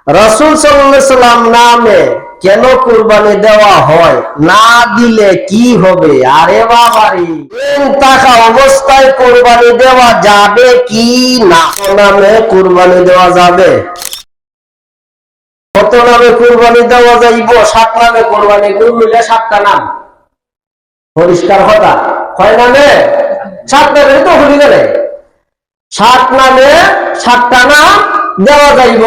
রাসূল সাল্লাল্লাহু আলাইহি ওয়াসাল্লাম নামে কেন কুরবানি দেওয়া হয়, না দিলে কি হবে? আরে বাবারে, টাকা অবস্থায় কুরবানি দেওয়া যাবে কি না? নামে কুরবানি দেওয়া যাবে? কত নামে কুরবানি দেওয়া যাইব? 7 নামে কুরবানি করলে 7টা নাম পরিষ্কার কথা। কয় নামে? 7 নামে তো হলি গেলে 7 নামে 7টা নাম দেওয়া যাইব।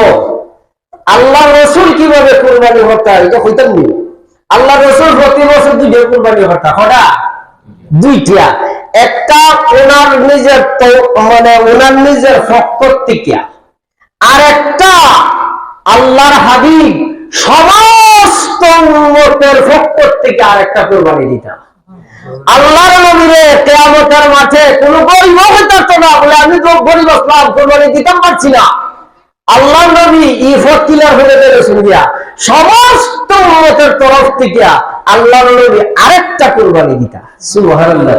আল্লাহ রসুল কিভাবে কুরবানি হত্যা এটা হইতেন নি? আল্লাহ রসুল প্রতি বছর 2টা কুরবানি হত্যা করা, 2টা। একটা ওনার নিজের ওনার নিজের পক্ষ থেকে, আর একটা আল্লাহর হাবিব সমস্ত উম্মতের পক্ষ থেকে আরেকটা কুরবানি দিতাম। আল্লাহর নবীরে কিয়ামতের মাঠে কোন গরিব হইতো না বলে আমি তো গরিব আসলাম কুরবানি দিতাম পারছি না। আল্লাহ নবী ইফতিলার হয়ে গেলেন দিয়া সমস্ত উম্মতের তরফ থেকে আল্লাহ নবী আরেকটা কুরবানি দিতা। সুবহানাল্লাহ।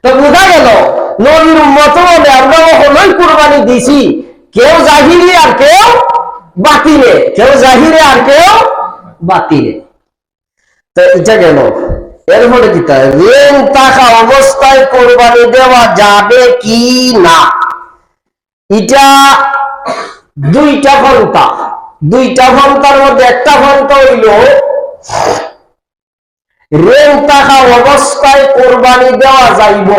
তো বোঝা গেল নবীর উম্মত বলে আমরা হলোই কুরবানি দিছি, কেউ জাহিরে আর কেউ বাতিলে, কেউ জাহিরে আর কেউ বাতিলে। তো এটা গেল। এরপরে দিতে ঋণ থাকা অবস্থায় কুরবানি দেওয়া যাবে কি না? এটা 2টা পন্থা। 2টা পন্থার মধ্যে একটা পন্থা হইল ঋণ থাকা অবস্থায় কুরবানি দেওয়া যাইব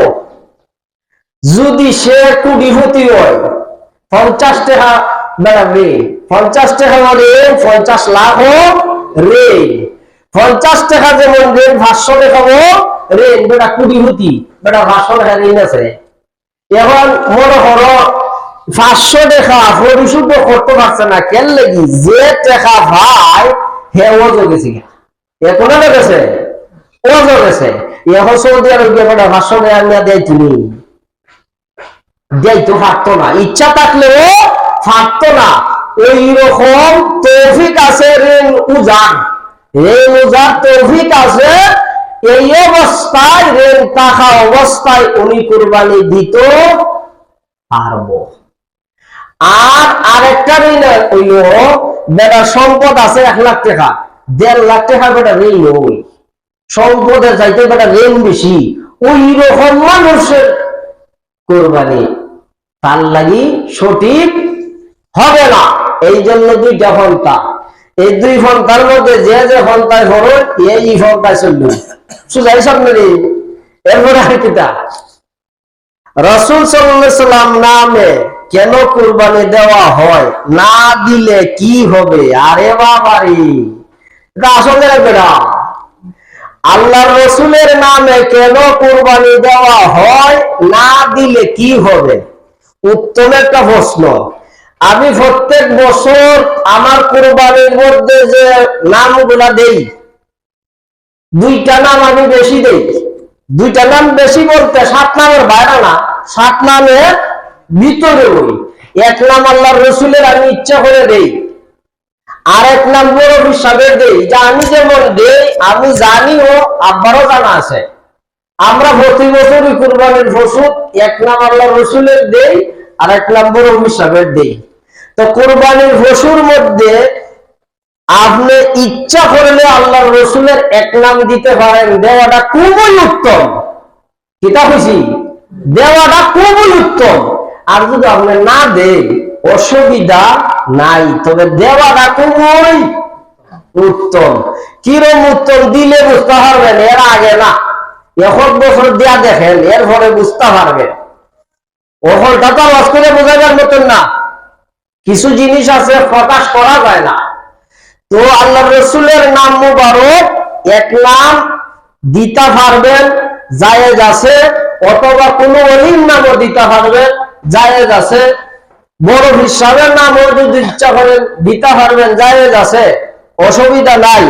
যদি সে কোটিপতি হয়। 50 টাকা বেড়া ঋণ, 50 টাকা ঋণ, 50 লাখ ঋণ। 50 টাকা যেমন ঋণ, 500 টাকা ঋণ। বেটা কোটিপতি, বেটা 500 টাকা ঋণ আছে। এখন মনে করো 500 টাকা পরিশোধ করতে পারছে না, কেন লাগি? যে টাকা ভাই হে ওজো গেছে, এখন গেছে ওজো গেছে। এখন সৌদি আরব গিয়ে বেটা 500 টাকা নিয়ে দেয়, তুমি দেয় তো পারতো না, ইচ্ছা থাকলেও পারতো না। ওই রকম তৌফিক আছে ঋণ উজান, ঋণ উজান তৌফিক আছে। এই অবস্থায় ঋণ থাকা অবস্থায় উনি কুরবানি দিত পারবো। আর আরেকটা ঋণ হইল বেটা সম্পদ আছে 1 লাখ টাকা, 1.5 লাখ টাকা বেটা ঋণ, ওই সম্পদের চাইতে বেটা ঋণ বেশি। ওই রকম মানুষের কুরবানি তার লাগি সঠিক হবে না। এই জন্য 2টা পন্থা। এই 2 পন্থার মধ্যে যে যে পন্থায় হলো এই পন্থায় চলবে সুজাই সামনে। এরপরে আর কিতা? রাসূল সাল্লাল্লাহু আলাইহি ওয়াসাল্লাম নামে কেন কুরবানি দেওয়া হয়, না দিলে কি হবে? আরে বাবারে, এটা আসলে বেটা আল্লাহ রসুলের নামে কেন কুরবানি দেওয়া হয়, না দিলে কি হবে? উত্তম একটা প্রশ্ন। আমি প্রত্যেক বছর আমার কুরবানির মধ্যে যে নামগুলা দেই, 2টা নাম আমি বেশি দেই। 2টা নাম বেশি বলতে 7 নামের বাইরে না, 7 নামের ভিতরে ওই 1 নাম আল্লাহ রসুলের আমি ইচ্ছা করে দেই, আর 1 নাম বড় হিসাবের দেই। যা আমি যেমন দেই আমি জানি ও আব্বারও জানা আছে। আমরা প্রতি বছরই কুরবানির পশু 1 নাম আল্লাহ রসুলের দেই আর 1 নাম বড় হিসাবের দেই। তো কুরবানির পশুর মধ্যে আপনি ইচ্ছা করলে আল্লাহ রসুলের 1 নাম দিতে পারেন, দেওয়াটা খুবই উত্তম। কিতা হইছি? দেওয়াটা খুবই উত্তম। আর যদি আপনি না দেন অসুবিধা নাই, তবে দেওয়াটা খুবই উত্তম। কিরম উত্তম? দিলে বুঝতে পারবেন, এর আগে না। 1 বছর দিয়া দেখেন, এরপরে বুঝতে পারবেন। ওহলটা তো লস করে বোঝাবার মতন না, কিছু জিনিস আছে প্রকাশ করা যায় না। তো আল্লাহ রসুলের নাম মুবারক 1 নাম দিতে পারবেন, জায়েজ আছে। অথবা কোনো অলির নামও দিতে পারবেন, জায়েজ আছে। বড় হিসাবের নামও যদি ইচ্ছা করেন দিতে পারবেন, জায়েজ আছে, অসুবিধা নাই।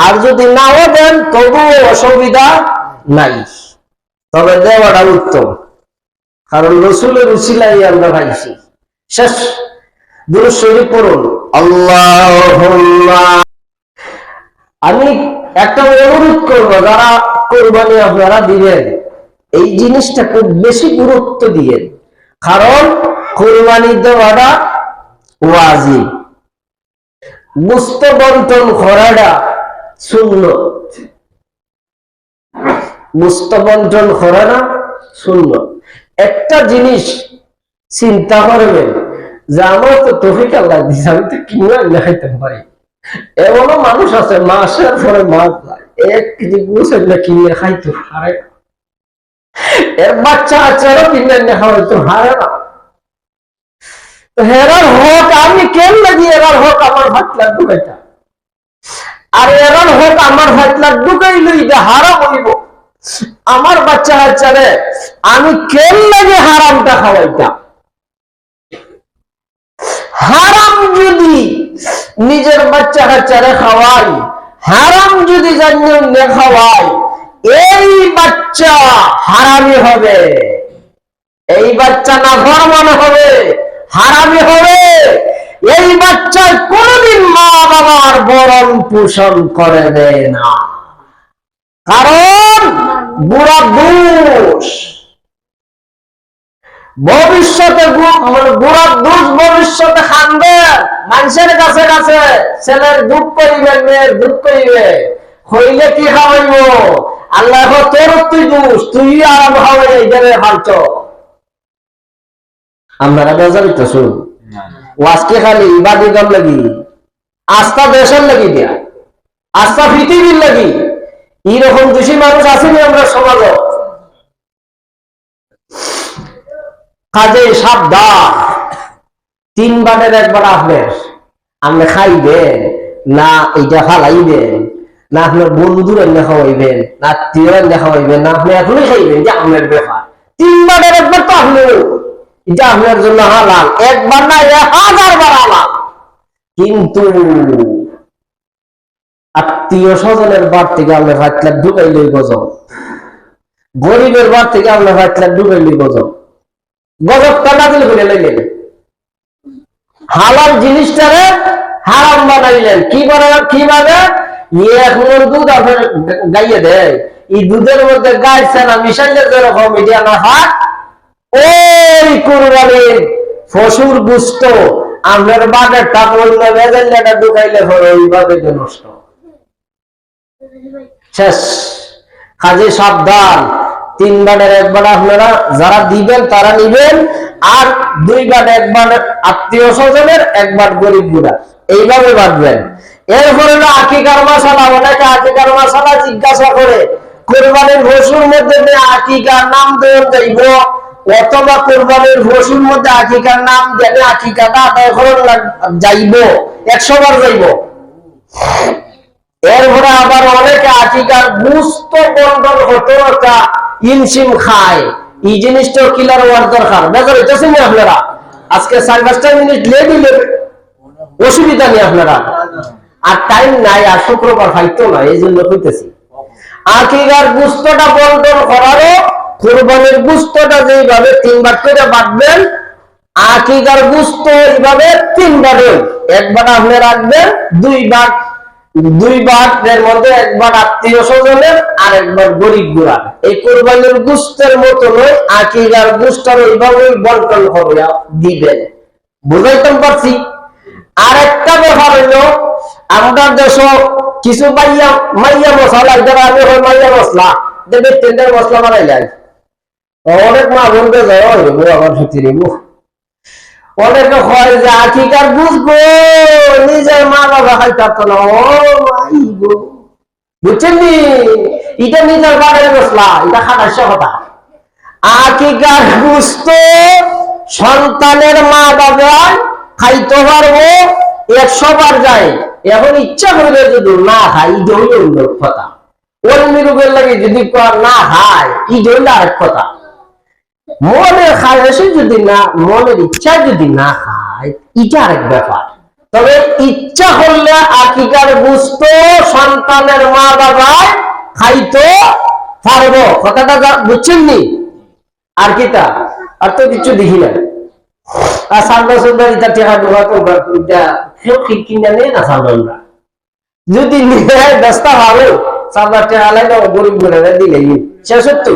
আর যদি নাও দেন তবুও অসুবিধা নাই, তবে দেওয়াটা উত্তম। কারণ রসুলের উসিলাই আমরা পাইছি। শেষ দুরূদ শরীফ পড়ুন। আল্লাহুম্মা। আমি একটা অনুরোধ করব, যারা কুরবানি আপনারা দিবেন এই জিনিসটা খুব বেশি গুরুত্ব দিবেন। কারণ কুরবানি দেওয়াটা ওয়াজিব। গোস্ত বন্টন করাটা সুন্নত, গোস্ত বন্টন করাটা সুন্নত। একটা জিনিস চিন্তা করবেন যে আমার তো তৌফিক আল্লাহ দিয়েছে, আমি তো কিনে আনলে খাইতে পারি। এমনও মানুষ আছে মাসের পরে মাস যায় 1 কেজি গোস্ত এনে কিনে খাইতে পারে, এর বাচ্চা কাচ্চারও কিনে এনে খাওয়াইতে পারে না। হেরার হক আমি কেন লাগি, এরার হক আমার ভাতলা ঢুকাইতা, আর এরার হক আমার ভাতলা ঢুকাইল, এটা হারাম হইব। আমার বাচ্চা কাচ্চারে আমি কেন লাগে হারামটা খাওয়াইতাম? হারাম যদি নিজের বাচ্চা কাচ্চারে খাওয়াই, হারাম যদি জানিয়ে খাওয়াই, এই বাচ্চা হারামি হবে, এই বাচ্চা নাফরমান হবে, হারামি হবে। এই বাচ্চার কোনদিন মা বাবার ভরণ পোষণ করবে না, কারণ বুড়া দোষ ভবিষ্যতে, বুড়া দোষ ভবিষ্যতে খানবে মানুষের কাছে কাছে। ছেলের দুধ করিবে, মেয়ের দুধ করিবে, হইলে কি খাওয়াইব? আল্লাহ তোর তুই দোষ, তুই আরাম খাওয়াই এইখানে হালছ। আপনারা বেজারিত শুন, ওয়াজকে খালি ইবাদত লাগি, আস্থা দেশের লাগি দিয়া, আস্থা পৃথিবীর লাগি, এইরকম দোষী মানুষ আসেনি আমরা সমাজ। কাজে সাবধান, 3 বারের 1 বার আপনি খাইবেন না, এইটা ফালাইবেন না, আপনার বন্ধুর এনে খাওয়াইবেন না, আত্মীয় এনে খাওয়াইবেন না, আপনি এখনই খাইবেন, যে আপনার ব্যাপার। 3 বারের 1 বার তো আপনি, এটা আপনার জন্য হালাল, 1 বার না 1000 বার হালাল। কিন্তু আত্মীয় স্বজনের বার থেকে আপনার 5 লাখ ঢুকাইলেই গজব, গরিবের বার থেকে আপনার 5 লাখ ঢুকাইলেই গজব। গজবটা না দিলে বলে লাইলেন, হালাল জিনিসটারে হারাম বানাইলেন। কিভাবে? এখন দুধ আপনার গাইয়ে দেয়, এই দুধের মধ্যে গাই ছানা মিশাইলে যেরকম এটা না হয়, ওই কুরবানির পশুর গোশত আপনার বাগের টাকা অন্য ভেজাইলেটা ঢুকাইলে পরে ওইভাবে নষ্ট শেষ। কাজে সাবধান, 3 বারের 1 বার আপনারা যারা দিবেন তারা নিবেন, আর 2 বার 1 বার আত্মীয় স্বজনের, 1 বার গরিব গুড়া, এইভাবে বাঁধবেন। এরপরে আকিকার মশালা, অনেকে আকিকার মশালা জিজ্ঞাসা করে, কোরবানির পশুর মধ্যে আকিকার নাম দেওয়া যাইব, অথবা কোরবানির পশুর মধ্যে আকিকার নাম দেবে, আকিকাটা আদায় করে যাইব, 100 বার যাইব। এরপরে আবার অনেকে আকিকার গুস্ত বন্টন হতো একটা ইনসিম খায়, এই জিনিসটা ক্লিয়ার হওয়ার দরকার। বেজার হইতেছেন না আপনারা? আজকে 4-5 মিনিট লেট হইলে অসুবিধা নেই আপনারা, আর টাইম নাই, আর শুক্রবার ফাইতো না, এই জন্য হইতেছি। আকিকার গুস্তটা বন্টন করারও কোরবানির গুস্তটা যেইভাবে 3 বার করে বাঁধবেন, আকিকার গুস্ত এইভাবে 3 বারে, 1 বার আপনি রাখবেন, 2 বারের মধ্যে 1 বার আত্মীয় স্বজনের, আর 1 বার গরিব গুড়া। এই কোরবানির গুস্তের মতো নয়, আকিকার গুস্তর এইভাবে বন্টন করে দিবেন। বুঝাইতে পারছি? আর একটা ব্যাপার হইলো, আমরা দেশ কিছু মাইয়া মশলা, যারা আমি হয় মাইয়া মশলা দেবে, টেন্ডার মশলা বানাইলেন, অনেক মা বলতে যায় আমার সত্যি রে, অনেকে হয় যে আকিকার বুঝবো নিজের মা বাবা খাইতে না, ও মাই গো, বুঝছেন নি? এটা নিজের বাড়ির মশলা, এটা খাটার কথা। আকিকার গুস্ত সন্তানের মা বাবা খাইতে পারবো, 100 বার যায়। এখন ইচ্ছা করবে যদি না খাই, এই হইল অন্য কথা। অন্য রোগের লাগে যদি না খায়, এই হইল আরেক কথা। মনের খায়সে যদি না, মনের ইচ্ছা যদি না খায়, এটা আরেক ব্যাপার। তবে ইচ্ছা করলে আকিকার গুস্ত সন্তানের মা বাবায় খাইতে পারবো, কথাটা বুঝছেন নি? আর কিটা, আর তো কিছু দেখি না। আর সামনে সুন্দর এটা টেকা ঢোকা করবা, কেউ ঠিক কিনা নেই না সামনে, যদি ব্যস্ত ভালো সামনে টেকা লাগে গরিব করে দিলে শেষ হতো।